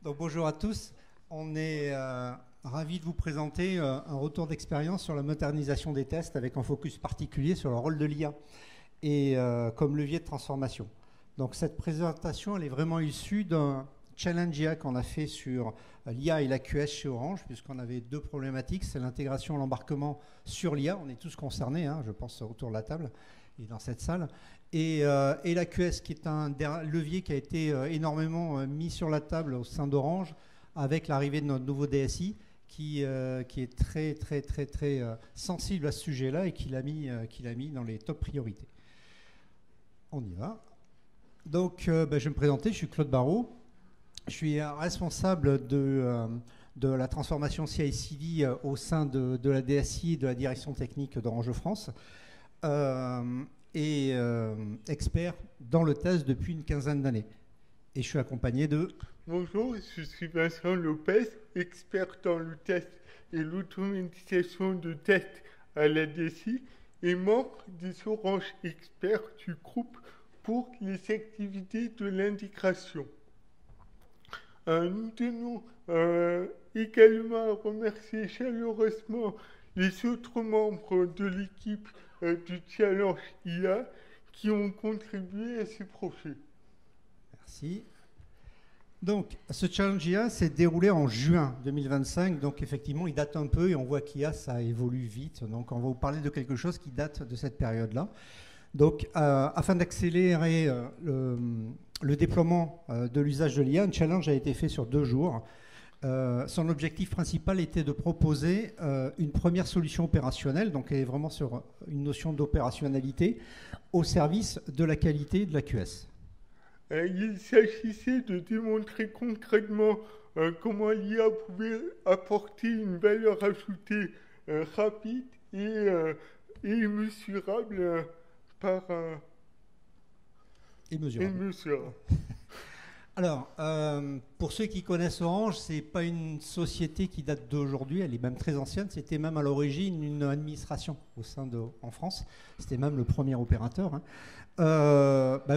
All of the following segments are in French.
Donc bonjour à tous. On est ravis de vous présenter un retour d'expérience sur la modernisation des tests avec un focus particulier sur le rôle de l'IA et comme levier de transformation. Donc cette présentation, elle est vraiment issue d'un challenge IA qu'on a fait sur l'IA et la QS chez Orange, puisqu'on avait deux problématiques, c'est l'intégration et l'embarquement sur l'IA. On est tous concernés, hein, je pense, autour de la table et dans cette salle. Et la QS, qui est un levier qui a été énormément mis sur la table au sein d'Orange, avec l'arrivée de notre nouveau DSI, qui est très sensible à ce sujet-là et qui l'a mis dans les top priorités. On y va. Donc, je vais me présenter, je suis Claude Barrault. Je suis responsable de la transformation CI/CD au sein de la DSI et de la direction technique d'Orange France. Et expert dans le test depuis une quinzaine d'années. Et je suis accompagné de... Bonjour, je suis Vincent Lopez, expert dans le test et l'automatisation de tests à la DSI et membre des Orange experts du groupe pour les activités de l'intégration. Nous tenons également à remercier chaleureusement les autres membres de l'équipe du Challenge IA qui ont contribué à ce projet. Merci. Donc, ce Challenge IA s'est déroulé en juin 2025. Donc, effectivement, il date un peu et on voit qu'IA, ça évolue vite. Donc, on va vous parler de quelque chose qui date de cette période-là. Donc, afin d'accélérer le déploiement de l'usage de l'IA, un challenge a été fait sur 2 jours. Son objectif principal était de proposer une première solution opérationnelle, donc elle est vraiment sur une notion d'opérationnalité, au service de la qualité de la QS. Il s'agissait de démontrer concrètement comment l'IA pouvait apporter une valeur ajoutée rapide et mesurable Et mesurable. Alors, pour ceux qui connaissent Orange, ce n'est pas une société qui date d'aujourd'hui, elle est même très ancienne. C'était même à l'origine une administration en France. C'était même le premier opérateur. Hein.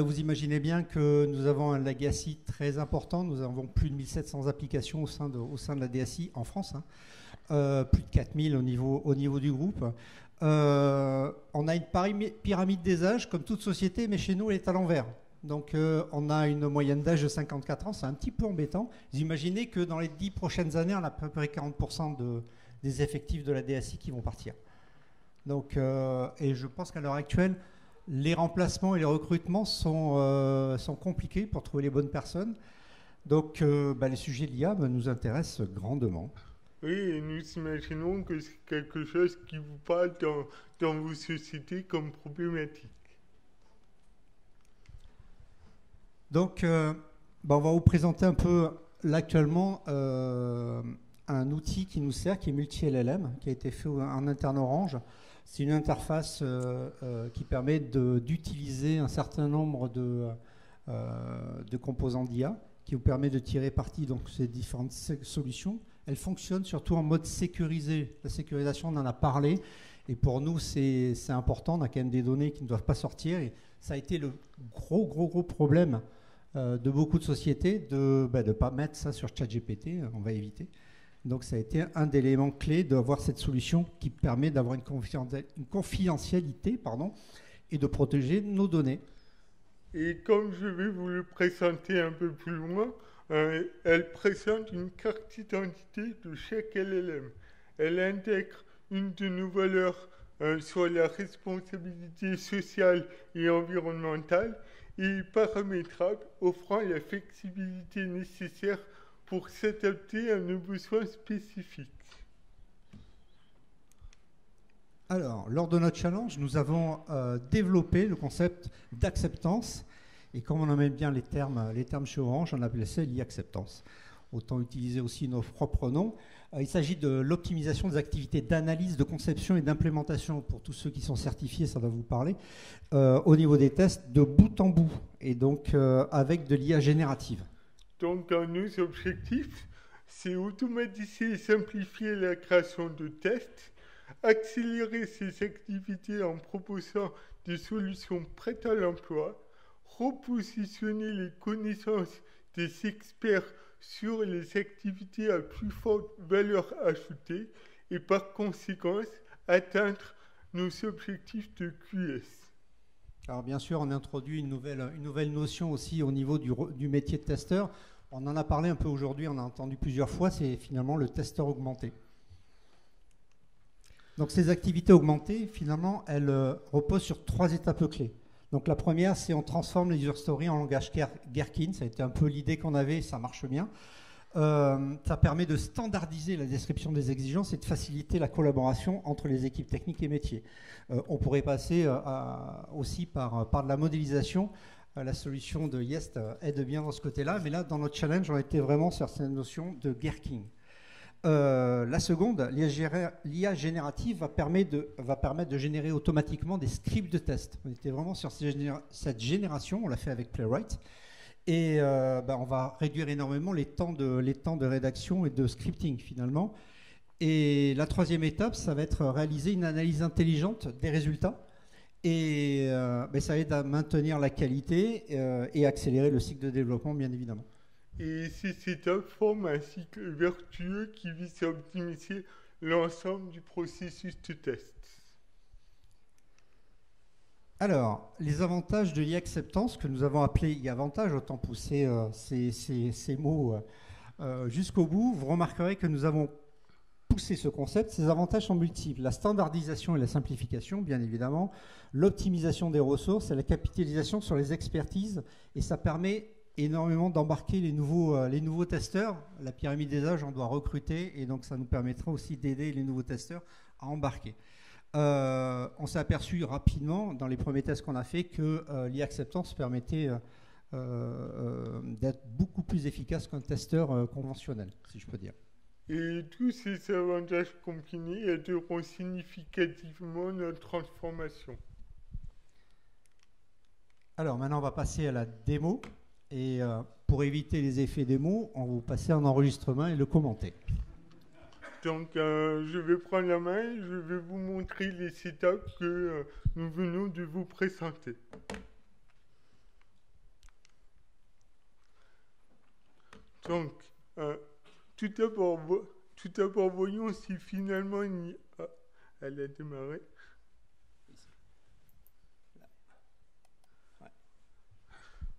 Vous imaginez bien que nous avons un legacy très important. Nous avons plus de 1700 applications au sein de la DSI en France. Hein. Plus de 4000 au niveau du groupe. On a une pyramide des âges, comme toute société, mais chez nous, elle est à l'envers. Donc, on a une moyenne d'âge de 54 ans, c'est un petit peu embêtant. Vous imaginez que dans les 10 prochaines années, on a à peu près 40% des effectifs de la DSI qui vont partir. Donc, et je pense qu'à l'heure actuelle, les remplacements et les recrutements sont compliqués pour trouver les bonnes personnes. Donc, les sujets de l'IA nous intéressent grandement. Oui, et nous imaginons que c'est quelque chose qui vous parle dans vos sociétés comme problématique. Donc, on va vous présenter un peu actuellement un outil qui nous sert, qui est multi-LLM, qui a été fait en interne Orange. C'est une interface qui permet d'utiliser un certain nombre de composants d'IA, qui vous permet de tirer parti de ces différentes solutions. Elle fonctionne surtout en mode sécurisé. La sécurisation, on en a parlé. Et pour nous, c'est important. On a quand même des données qui ne doivent pas sortir. Et ça a été le gros problème de beaucoup de sociétés de ne pas mettre ça sur ChatGPT. On va éviter. Donc, ça a été un des éléments clés d'avoir cette solution qui permet d'avoir une confidentialité et de protéger nos données. Et comme je vais vous le présenter un peu plus loin, elle présente une carte d'identité de chaque LLM. Elle intègre une de nos valeurs sur la responsabilité sociale et environnementale et paramétrable, offrant la flexibilité nécessaire pour s'adapter à nos besoins spécifiques. Alors, lors de notre challenge, nous avons développé le concept d'acceptance. Et comme on aime bien les termes chez Orange, on appelait ça l'e-acceptance. Autant utiliser aussi nos propres noms. Il s'agit de l'optimisation des activités d'analyse, de conception et d'implémentation, pour tous ceux qui sont certifiés, ça va vous parler, au niveau des tests de bout en bout, et donc avec de l'IA générative. Donc, nos objectifs, c'est automatiser et simplifier la création de tests, accélérer ces activités en proposant des solutions prêtes à l'emploi, repositionner les connaissances des experts sur les activités à plus forte valeur ajoutée et par conséquent atteindre nos objectifs de QS. Alors bien sûr, on introduit une nouvelle notion aussi au niveau du métier de testeur. On en a parlé un peu aujourd'hui, on a entendu plusieurs fois, c'est finalement le testeur augmenté. Donc ces activités augmentées, finalement, elles reposent sur 3 étapes clés. Donc la première, c'est on transforme les user stories en langage Gherkin. Ça a été un peu l'idée qu'on avait, ça marche bien. Ça permet de standardiser la description des exigences et de faciliter la collaboration entre les équipes techniques et métiers. On pourrait passer aussi par de la modélisation. La solution de Yest aide bien dans ce côté-là, mais là, dans notre challenge, on était vraiment sur cette notion de Gherkin. La seconde, l'IA générative va permettre de générer automatiquement des scripts de test. On était vraiment sur cette génération, on l'a fait avec Playwright. Et on va réduire énormément les temps de rédaction et de scripting finalement. Et la troisième étape, ça va être réaliser une analyse intelligente des résultats. Et ça aide à maintenir la qualité et accélérer le cycle de développement, bien évidemment. Et cette étape forme un cycle vertueux qui vise à optimiser l'ensemble du processus de test. Alors, les avantages de l'e-acceptance, que nous avons appelé e-avantage, autant pousser ces mots jusqu'au bout, vous remarquerez que nous avons poussé ce concept. Ces avantages sont multiples. La standardisation et la simplification, bien évidemment, l'optimisation des ressources et la capitalisation sur les expertises, et ça permet énormément d'embarquer les nouveaux testeurs. La pyramide des âges, on doit recruter, et donc ça nous permettra aussi d'aider les nouveaux testeurs à embarquer. On s'est aperçu rapidement, dans les premiers tests qu'on a fait, que l'e-acceptance permettait d'être beaucoup plus efficace qu'un testeur conventionnel, si je peux dire. Et tous ces avantages combinés aideront significativement notre transformation. Alors maintenant, on va passer à la démo. Et pour éviter les effets démo, on va vous passer en enregistrement et le commenter. Donc, je vais prendre la main et je vais vous montrer les setups que nous venons de vous présenter. Donc, tout d'abord, voyons si finalement il y a... elle a démarré.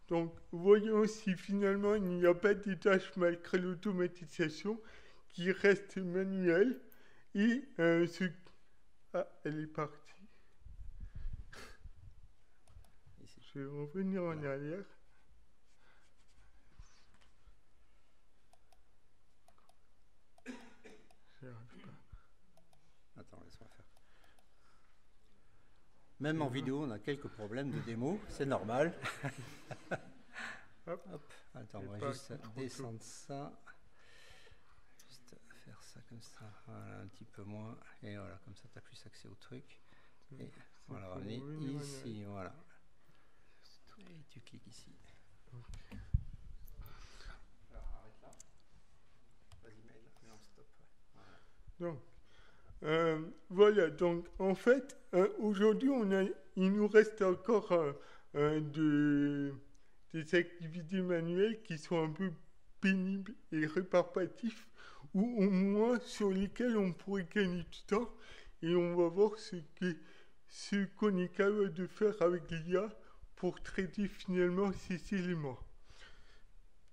Donc, voyons si finalement il n'y a pas des tâches malgré l'automatisation qui restent manuelles et Ah, elle est partie. Je vais revenir en arrière. Attends, laisse-moi faire. Même en vidéo, on a quelques problèmes de démo, c'est normal. Hop. Attends, on va juste descendre ça. Juste faire ça comme ça. Voilà, un petit peu moins. Et voilà, comme ça, tu as plus accès au truc. Et voilà, on est ici, voilà. Et tu cliques ici. Alors, arrête là. Vas-y, mail. Non, stop. Donc, voilà, donc en fait, aujourd'hui, il nous reste encore des activités manuelles qui sont un peu pénibles et réparbatives, ou au moins sur lesquelles on pourrait gagner du temps, et on va voir ce qu'on est capable de faire avec l'IA pour traiter finalement ces éléments.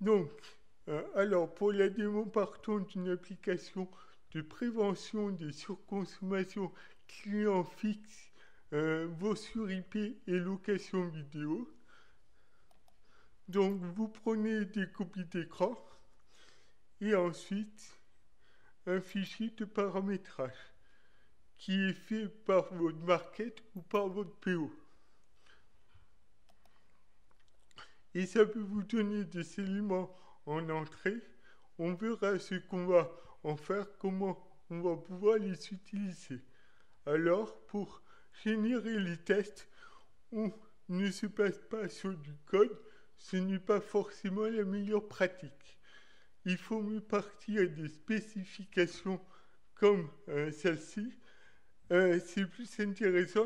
Donc, alors pour la démo, partons d'une application de prévention des surconsommations clients fixes, vos sur IP et location vidéo. Donc, vous prenez des copies d'écran et ensuite un fichier de paramétrage qui est fait par votre market ou par votre PO. Et ça peut vous donner des éléments en entrée. On verra ce qu'on va en faire, comment on va pouvoir les utiliser. Alors, pour générer les tests, on ne se passe pas sur du code, ce n'est pas forcément la meilleure pratique. Il faut mieux partir des spécifications comme celle-ci. C'est plus intéressant,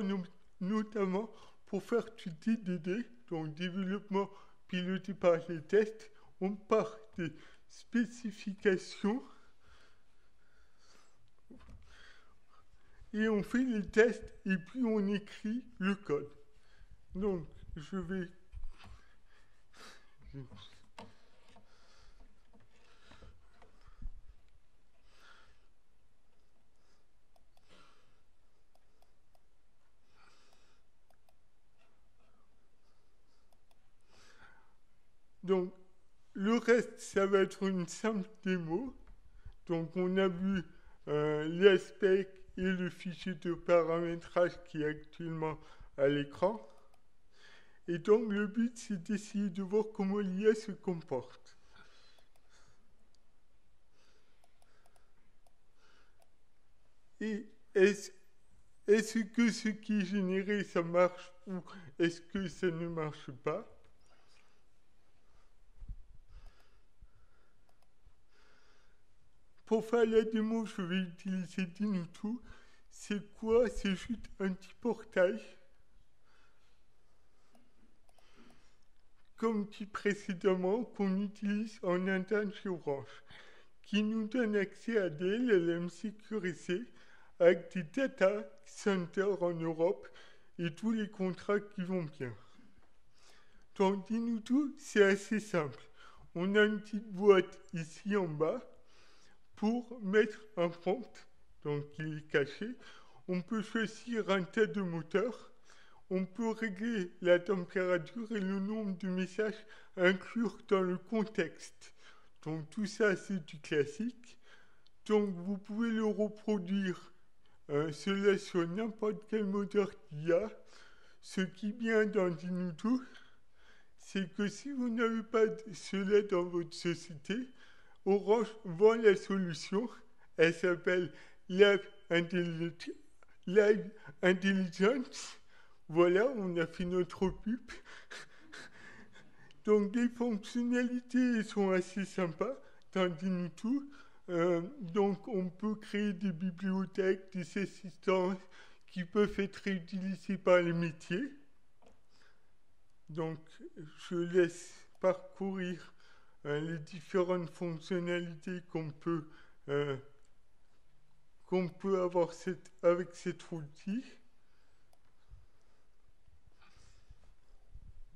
notamment pour faire du DDD, donc développement piloté par les tests, on part des spécifications et on fait les tests et puis on écrit le code. Donc, je vais... Donc, le reste, ça va être une simple démo. Donc, on a vu l'aspect et le fichier de paramétrage qui est actuellement à l'écran. Et donc, le but, c'est d'essayer de voir comment l'IA se comporte. Et est-ce que ce qui est généré, ça marche ou est-ce que ça ne marche pas? Pour faire la démo, je vais utiliser Dinoutoo. C'est quoi? C'est juste un petit portail. Comme dit précédemment, qu'on utilise en interne chez Orange, qui nous donne accès à des LLM sécurisés avec des data centers en Europe et tous les contrats qui vont bien. Donc, Dinoutoo, c'est assez simple. On a une petite boîte ici en bas pour mettre un prompt, donc il est caché. On peut choisir un tas de moteurs. On peut régler la température et le nombre de messages à inclure dans le contexte. Donc tout ça, c'est du classique. Donc vous pouvez le reproduire cela sur n'importe quel moteur d'IA. Ce qui est bien dans Dinoutoo, c'est que si vous n'avez pas cela dans votre société, Orange vend la solution. Elle s'appelle Live Intelligence. Voilà, on a fait notre pub. Donc les fonctionnalités sont assez sympas dans Dinoutoo. Donc on peut créer des bibliothèques, des assistants qui peuvent être réutilisés par les métiers. Donc je laisse parcourir les différentes fonctionnalités qu'on peut avoir avec cet outil.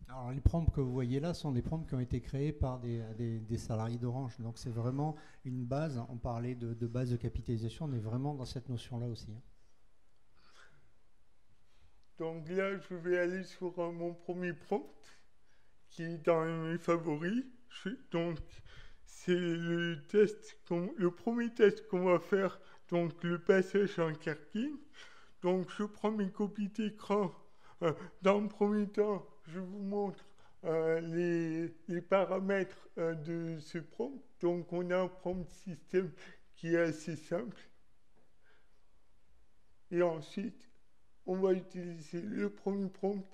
Alors les prompts que vous voyez là sont des prompts qui ont été créés par des salariés d'Orange. Donc c'est vraiment une base, on parlait de base de capitalisation, on est vraiment dans cette notion-là aussi. Donc là, je vais aller sur mon premier prompt, qui est dans mes favoris. Donc c'est le premier test qu'on va faire, donc le passage en Karkin. Donc je prends mes copies d'écran. Dans le premier temps, je vous montre les paramètres de ce prompt. Donc on a un prompt système qui est assez simple. Et ensuite, on va utiliser le premier prompt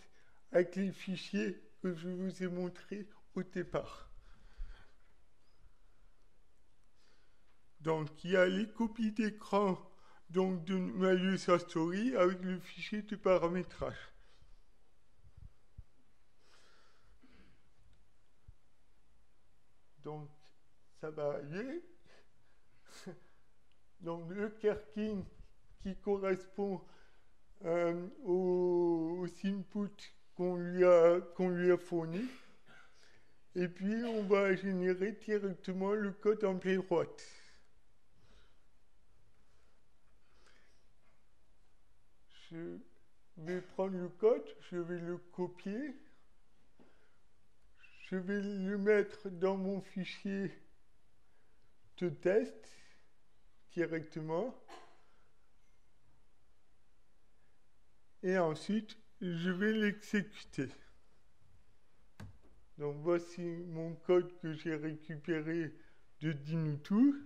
avec les fichiers que je vous ai montrés au départ. Donc il y a les copies d'écran donc de ma user story avec le fichier de paramétrage. Donc ça va aller. Donc le Karkin qui correspond aux inputs qu'on lui a fournis. Et puis on va générer directement le code en playwright. Je vais prendre le code, je vais le copier, je vais le mettre dans mon fichier de test directement. Et ensuite, je vais l'exécuter. Donc voici mon code que j'ai récupéré de Dinoutoo.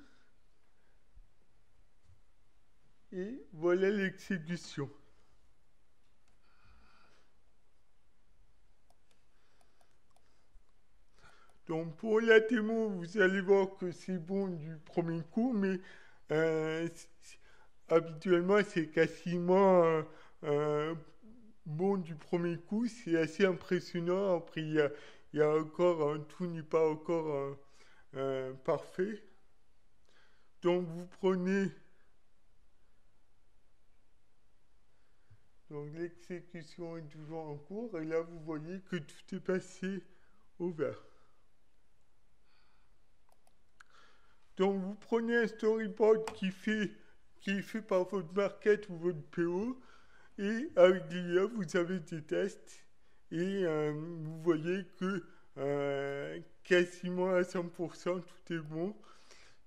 Et voilà l'exécution. Donc pour la démo, vous allez voir que c'est bon du premier coup, mais habituellement c'est quasiment bon du premier coup, c'est assez impressionnant. Après, il y a encore, tout n'est pas encore parfait. Donc vous prenez, donc l'exécution est toujours en cours, et là vous voyez que tout est passé au vert. Donc vous prenez un storyboard qui est fait par votre market ou votre PO, et avec l'IA vous avez des tests, et vous voyez que quasiment à 100% tout est bon.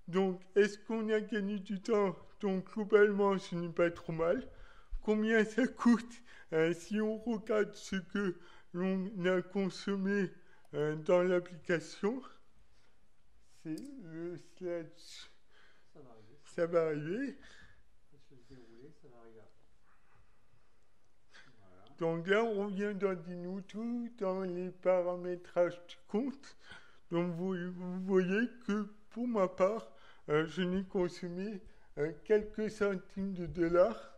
Donc est-ce qu'on a gagné du temps? Donc globalement ce n'est pas trop mal. Combien ça coûte? Si on regarde ce que l'on a consommé dans l'application, c'est le slide. Ça va arriver. Donc là, on revient dans Dinoutoo, dans les paramétrages du compte. Donc vous voyez que pour ma part, je n'ai consommé quelques centimes de dollars.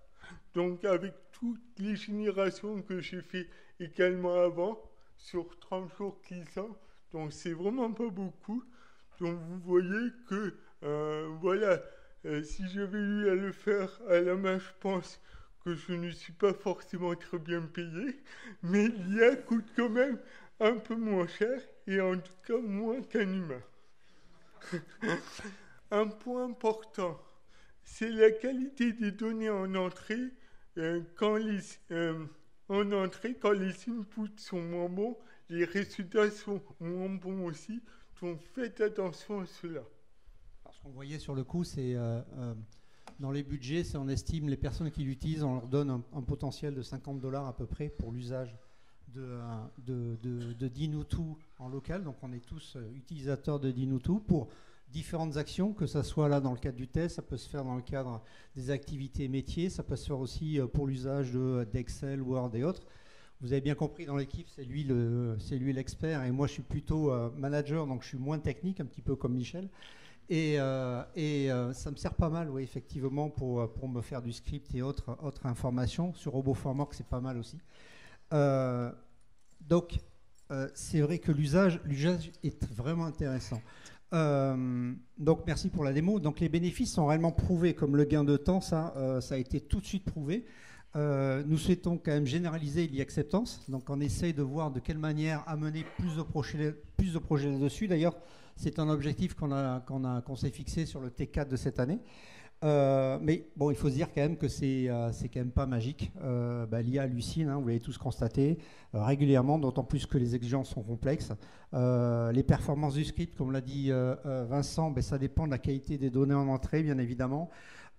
Donc avec toutes les générations que j'ai fait également avant, sur 30 jours glissants, donc c'est vraiment pas beaucoup. Donc vous voyez que, voilà, si j'avais eu à le faire à la main, je pense que je ne suis pas forcément très bien payé, mais l'IA coûte quand même un peu moins cher, et en tout cas moins qu'un humain. Un point important, c'est la qualité des données en entrée. Quand les inputs sont moins bons, les résultats sont moins bons aussi. Donc faites attention à cela. Alors, ce qu'on voyait sur le coup, c'est dans les budgets, on estime les personnes qui l'utilisent, on leur donne un potentiel de $50 à peu près pour l'usage de Dinoutoo en local. Donc on est tous utilisateurs de Dinoutoo pour différentes actions, que ça soit là dans le cadre du test, ça peut se faire dans le cadre des activités métiers, ça peut se faire aussi pour l'usage d'Excel, Word et autres. Vous avez bien compris, dans l'équipe, c'est lui l'expert, et moi je suis plutôt manager, donc je suis moins technique, un petit peu comme Michel. Et ça me sert pas mal, oui, effectivement, pour me faire du script et autres informations. Sur RoboFramework, c'est pas mal aussi. Donc, c'est vrai que l'usage est vraiment intéressant. Donc merci pour la démo. Donc les bénéfices sont réellement prouvés, comme le gain de temps, ça a été tout de suite prouvé. Nous souhaitons quand même généraliser l'e-acceptance. Donc on essaye de voir de quelle manière amener plus de projets là-dessus. D'ailleurs, c'est un objectif qu'on s'est fixé sur le T4 de cette année. Mais bon, il faut se dire quand même que c'est quand même pas magique. L'IA hallucine, hein, vous l'avez tous constaté, régulièrement, d'autant plus que les exigences sont complexes. Les performances du script, comme l'a dit Vincent, ça dépend de la qualité des données en entrée, bien évidemment.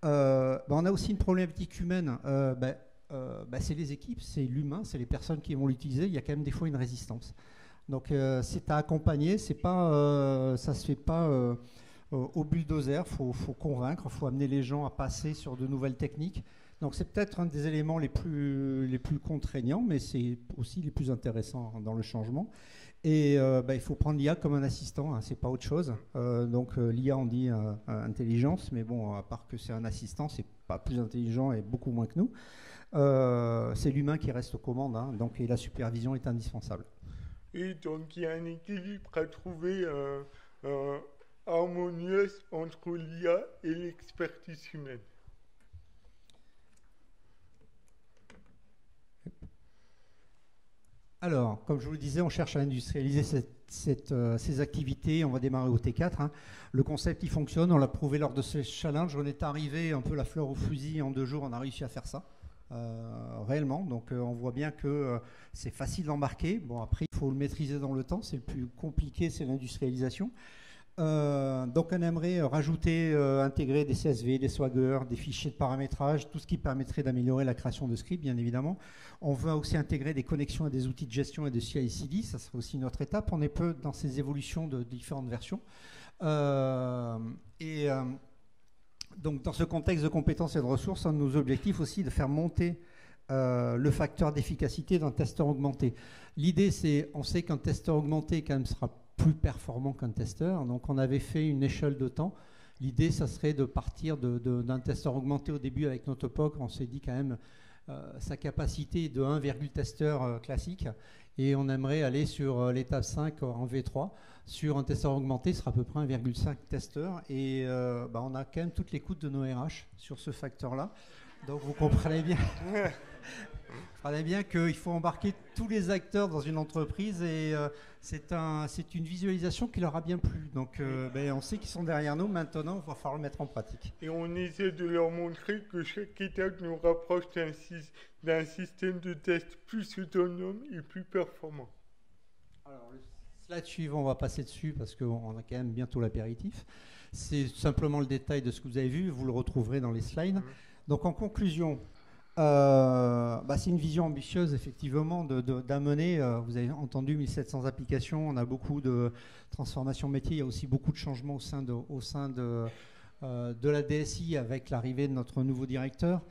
On a aussi une problématique humaine. C'est les équipes, c'est l'humain, c'est les personnes qui vont l'utiliser. Il y a quand même des fois une résistance. Donc c'est à accompagner, ça se fait pas au bulldozer, faut convaincre, il faut amener les gens à passer sur de nouvelles techniques. Donc c'est peut-être un des éléments les plus contraignants, mais c'est aussi les plus intéressants dans le changement. Et il faut prendre l'IA comme un assistant, hein, c'est pas autre chose. Donc l'IA, on dit intelligence, mais bon, à part que c'est un assistant, c'est pas plus intelligent et beaucoup moins que nous. C'est l'humain qui reste aux commandes, hein, donc, et la supervision est indispensable. Et donc il y a un équilibre à trouver harmonieuse entre l'IA et l'expertise humaine. Alors, comme je vous le disais, on cherche à industrialiser ces activités. On va démarrer au T4. Hein. Le concept, il fonctionne. On l'a prouvé lors de ce challenge. On est arrivé un peu la fleur au fusil. En 2 jours, on a réussi à faire ça. Réellement. Donc, on voit bien que c'est facile d'embarquer. Bon, après, il faut le maîtriser dans le temps. C'est le plus compliqué, c'est l'industrialisation. Donc on aimerait rajouter, intégrer des CSV, des Swagger, des fichiers de paramétrage, tout ce qui permettrait d'améliorer la création de scripts, bien évidemment. On veut aussi intégrer des connexions à des outils de gestion et de CI/CD, ça sera aussi une autre étape. On est peu dans ces évolutions de différentes versions. Donc dans ce contexte de compétences et de ressources, un de nos objectifs aussi de faire monter le facteur d'efficacité d'un testeur augmenté. L'idée, c'est, on sait qu'un testeur augmenté quand même sera plus performant qu'un testeur. Donc on avait fait une échelle de temps. L'idée, ça serait de partir d'un testeur augmenté au début avec Notopoc. On s'est dit quand même, sa capacité de 1, testeur classique, et on aimerait aller sur l'étape 5 en V3. Sur un testeur augmenté, ce sera à peu près 1,5 testeur, et on a quand même toute l'écoute de nos RH sur ce facteur-là. Donc vous comprenez bien qu'il faut embarquer tous les acteurs dans une entreprise, et c'est une visualisation qui leur a bien plu. Donc on sait qu'ils sont derrière nous, maintenant il va falloir le mettre en pratique. Et on essaie de leur montrer que chaque étape nous rapproche d'un système de test plus autonome et plus performant. Alors le slide suivant, on va passer dessus parce qu'on a quand même bientôt l'apéritif. C'est simplement le détail de ce que vous avez vu, vous le retrouverez dans les slides. Donc en conclusion, c'est une vision ambitieuse effectivement d'amener, vous avez entendu 1700 applications, on a beaucoup de transformations métiers, il y a aussi beaucoup de changements au sein de la DSI avec l'arrivée de notre nouveau directeur.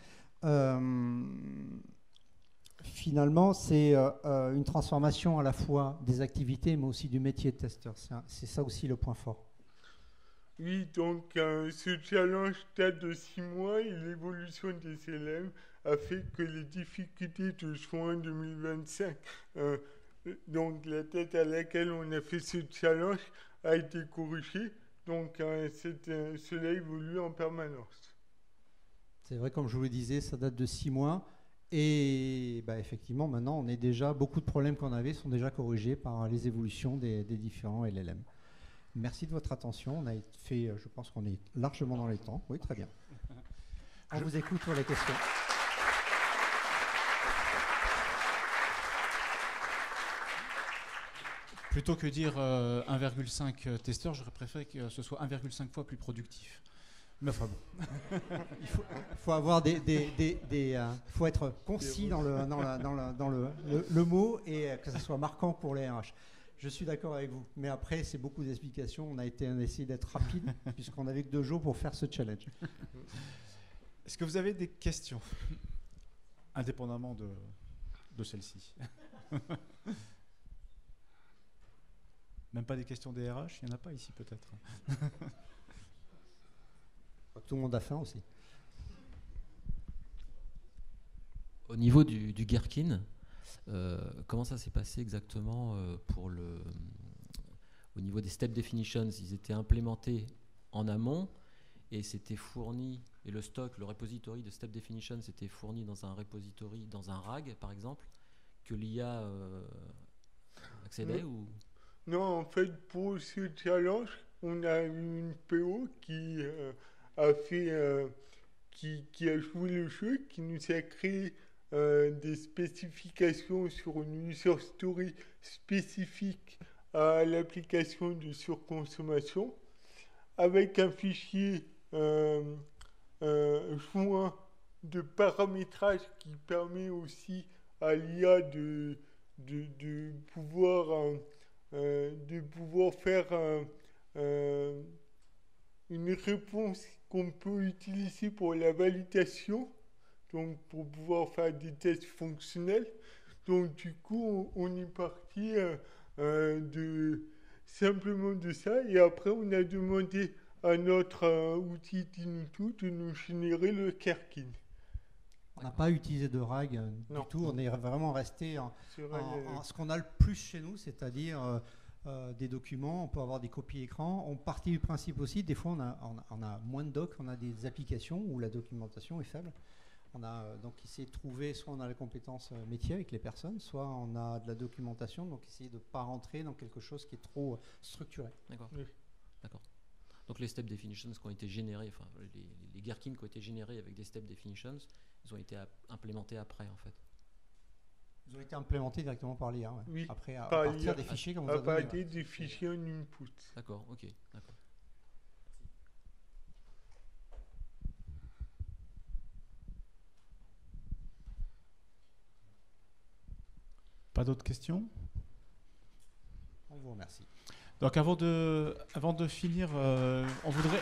Finalement, c'est une transformation à la fois des activités mais aussi du métier de testeur. C'est ça aussi le point fort. Oui, donc ce challenge date de 6 mois et l'évolution des élèves a fait que les difficultés de juin 2025, donc la date à laquelle on a fait ce challenge, a été corrigée. Donc cela évolue en permanence. C'est vrai, comme je vous le disais, ça date de 6 mois. Et effectivement, maintenant, on est déjà, beaucoup de problèmes qu'on avait sont déjà corrigés par les évolutions des différents LLM. Merci de votre attention. On a fait, je pense qu'on est largement dans les temps. Oui, très bien. On vous écoute pour les questions. Plutôt que dire 1,5 testeur, j'aurais préféré que ce soit 1,5 fois plus productif. Mais enfin bon. Il faut avoir faut être concis dans le mot et que ce soit marquant pour les RH. Je suis d'accord avec vous, mais après c'est beaucoup d'explications. On a essayé d'être rapide puisqu'on n'avait que 2 jours pour faire ce challenge. Est-ce que vous avez des questions, indépendamment de celle-ci? Même pas des questions des RH? Il n'y en a pas ici peut-être. Tout le monde a faim aussi. Au niveau du Gherkin, comment ça s'est passé exactement au niveau des step definitions? Ils étaient implémentés en amont et c'était fourni, et le stock, le repository de step definitions était fourni dans un repository, dans un RAG par exemple, que l'IA accédait ou... Non, en fait, pour ce challenge, on a eu une PO qui a joué le jeu, qui nous a créé des spécifications sur une user story spécifique à l'application de surconsommation, avec un fichier joint de paramétrage qui permet aussi à l'IA de pouvoir faire une réponse qu'on peut utiliser pour la validation, donc pour pouvoir faire des tests fonctionnels. Donc du coup, on est parti simplement de ça, et après on a demandé à notre outil Tinutu de nous générer le Gherkin. On n'a pas utilisé de RAG du tout, on est vraiment resté en ce qu'on a le plus chez nous, c'est-à-dire des documents, on peut avoir des copies écran. On partit du principe aussi, des fois on a moins de docs, on a des applications où la documentation est faible. On a donc essayé de trouver, soit on a la compétence métier avec les personnes, soit on a de la documentation, donc essayer de ne pas rentrer dans quelque chose qui est trop structuré. D'accord. Oui. D'accord. Donc les step definitions qui ont été générés, enfin les Gherkin qui ont été générés avec des step definitions, ils ont été implémentés après en fait. Ils ont été implémentés directement par l'IA, ouais. Oui, après à partir des fichiers qu'on vous a donnés. À partir des fichiers en input. D'accord, ok, d'accord. Pas d'autres questions? On vous remercie. Donc avant de finir, on voudrait...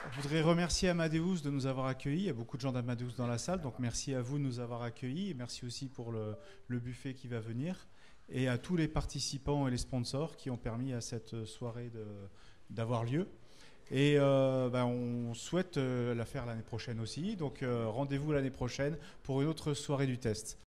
On voudrait remercier Amadeus de nous avoir accueillis. Il y a beaucoup de gens d'Amadeus dans la salle, donc merci à vous de nous avoir accueillis. Et merci aussi pour le buffet qui va venir. Et à tous les participants et les sponsors qui ont permis à cette soirée d'avoir lieu. Et on souhaite la faire l'année prochaine aussi. Donc rendez-vous l'année prochaine pour une autre soirée du test.